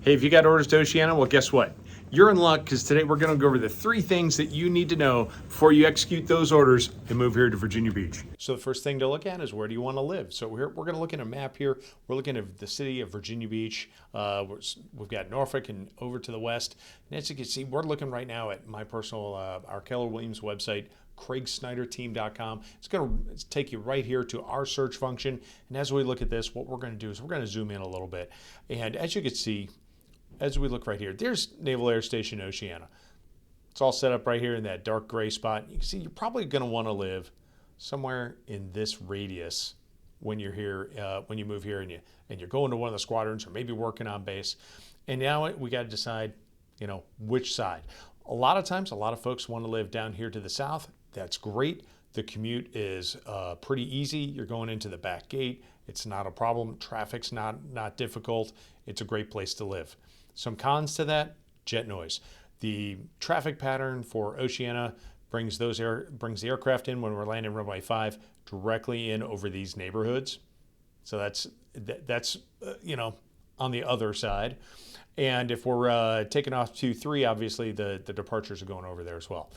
Hey, if you got orders to Oceana, well, guess what? You're in luck because today we're going to go over the 3 things that you need to know before you execute those orders and move here to Virginia Beach. So, the first thing to look at is where do you want to live? So, we're going to look at a map here. We're looking at the city of Virginia Beach. We've got Norfolk and over to the west. And as you can see, we're looking right now at my personal, our Keller Williams website, craigsnyderteam.com. It's going to take you right here to our search function. And as we look at this, what we're going to do is we're going to zoom in a little bit. And as you can see, as we look right here, there's Naval Air Station Oceana. It's all set up right here in that dark gray spot. You can see you're probably going to want to live somewhere in this radius when you're here, when you move here and you're going to one of the squadrons or maybe working on base. And now we got to decide, which side. A lot of times, a lot of folks want to live down here to the south. That's great. The commute is pretty easy. You're going into the back gate. It's not a problem. Traffic's not difficult. It's a great place to live. Some cons to that: jet noise. The traffic pattern for Oceana brings the aircraft in when we're landing runway 5 directly in over these neighborhoods. So that's on the other side. And if we're taking off to 3, obviously the departures are going over there as well.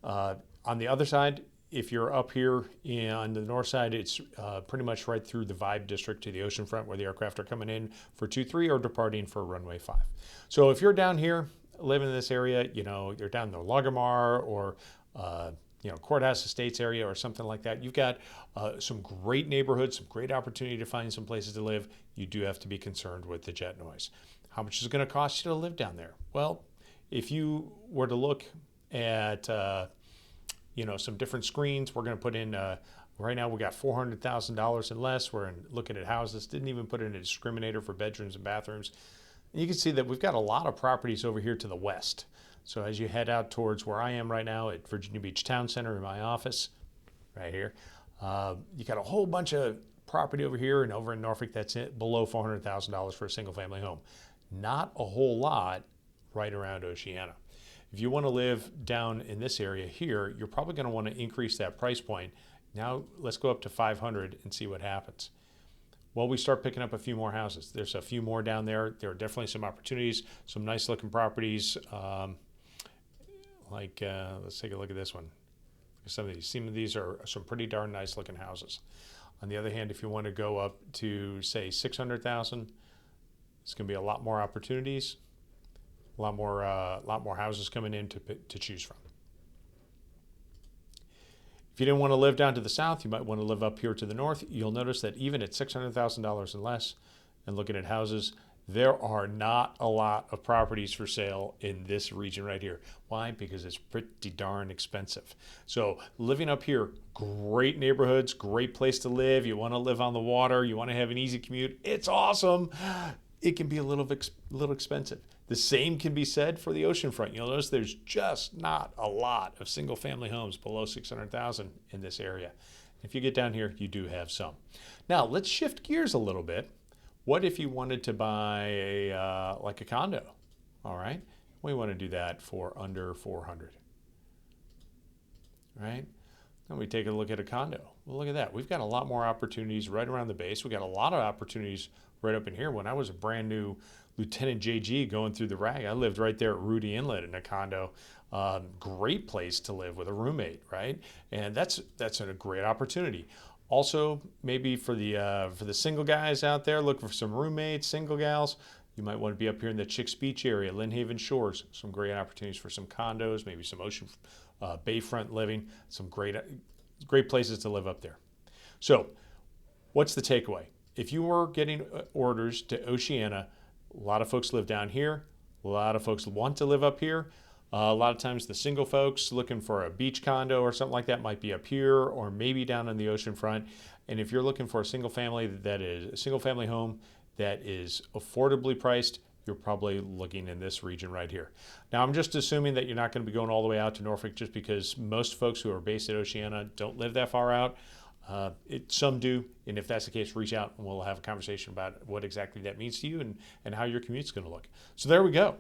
On the other side, if you're up here on the north side, it's pretty much right through the Vibe District to the oceanfront where the aircraft are coming in for 2-3 or departing for runway 5. So if you're down here, living in this area, you're down in the Lagamar or Courthouse Estates area or something like that, you've got some great neighborhoods, some great opportunity to find some places to live. You do have to be concerned with the jet noise. How much is it going to cost you to live down there? Well, if you were to look at some different screens, we're going to put in, right now we got $400,000 and less. We're looking at houses, didn't even put in a discriminator for bedrooms and bathrooms. And you can see that we've got a lot of properties over here to the west. So as you head out towards where I am right now at Virginia Beach Town Center in my office, right here, you got a whole bunch of property over here and over in Norfolk that's below $400,000 for a single family home. Not a whole lot right around Oceana. If you want to live down in this area here, you're probably going to want to increase that price point. Now let's go up to 500 and see what happens. Well, we start picking up a few more houses. There's a few more down there. There are definitely some opportunities, some nice looking properties. Let's take a look at this one. Some of these are some pretty darn nice looking houses. On the other hand, if you want to go up to say 600,000, it's going to be a lot more opportunities. A lot more houses coming in to choose from. If you didn't want to live down to the south, you might want to live up here to the north. You'll notice that even at $600,000 and less, and looking at houses, there are not a lot of properties for sale in this region right here. Why? Because it's pretty darn expensive. So living up here, great neighborhoods, great place to live. You want to live on the water, you want to have an easy commute. It's awesome. It can be a little expensive. The same can be said for the oceanfront. You'll notice there's just not a lot of single-family homes below 600,000 in this area. If you get down here, you do have some. Now, let's shift gears a little bit. What if you wanted to buy a condo? All right, we want to do that for under 400. Right? Then we take a look at a condo. Well, look at that. We've got a lot more opportunities right around the base. We've got a lot of opportunities right up in here. When I was a brand new Lieutenant JG going through the RAG, I lived right there at Rudy Inlet in a condo. Great place to live with a roommate, right? And that's a great opportunity. Also, maybe for the single guys out there looking for some roommates, single gals, you might want to be up here in the Chicks Beach area, Lynn Haven Shores. Some great opportunities for some condos, maybe some ocean bayfront living. Some great places to live up there. So, what's the takeaway? If you were getting orders to Oceana, a lot of folks live down here. A lot of folks want to live up here. A lot of times the single folks looking for a beach condo or something like that might be up here or maybe down on the ocean front. And if you're looking for a single family home that is affordably priced, you're probably looking in this region right here. Now, I'm just assuming that you're not going to be going all the way out to Norfolk just because most folks who are based at Oceana don't live that far out. Some do, and if that's the case, reach out and we'll have a conversation about what exactly that means to you and how your commute's going to look. So there we go.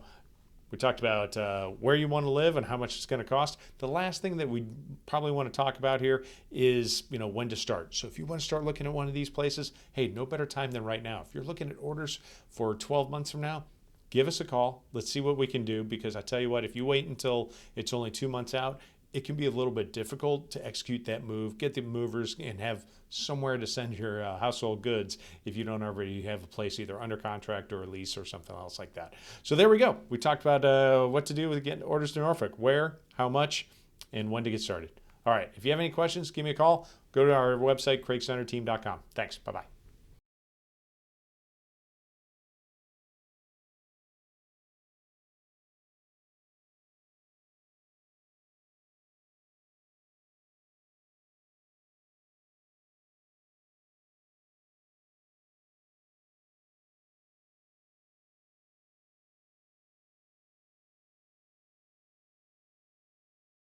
We talked about where you want to live and how much it's going to cost. The last thing that we probably want to talk about here is, when to start. So if you want to start looking at one of these places, hey, no better time than right now. If you're looking at orders for 12 months from now, give us a call. Let's see what we can do, because I tell you what, if you wait until it's only 2 months out, it can be a little bit difficult to execute that move, get the movers, and have somewhere to send your household goods if you don't already have a place either under contract or a lease or something else like that. So there we go. We talked about what to do with getting orders to Norfolk, where, how much, and when to get started. All right, if you have any questions, give me a call. Go to our website, craigsnyderteam.com. Thanks. Bye-bye.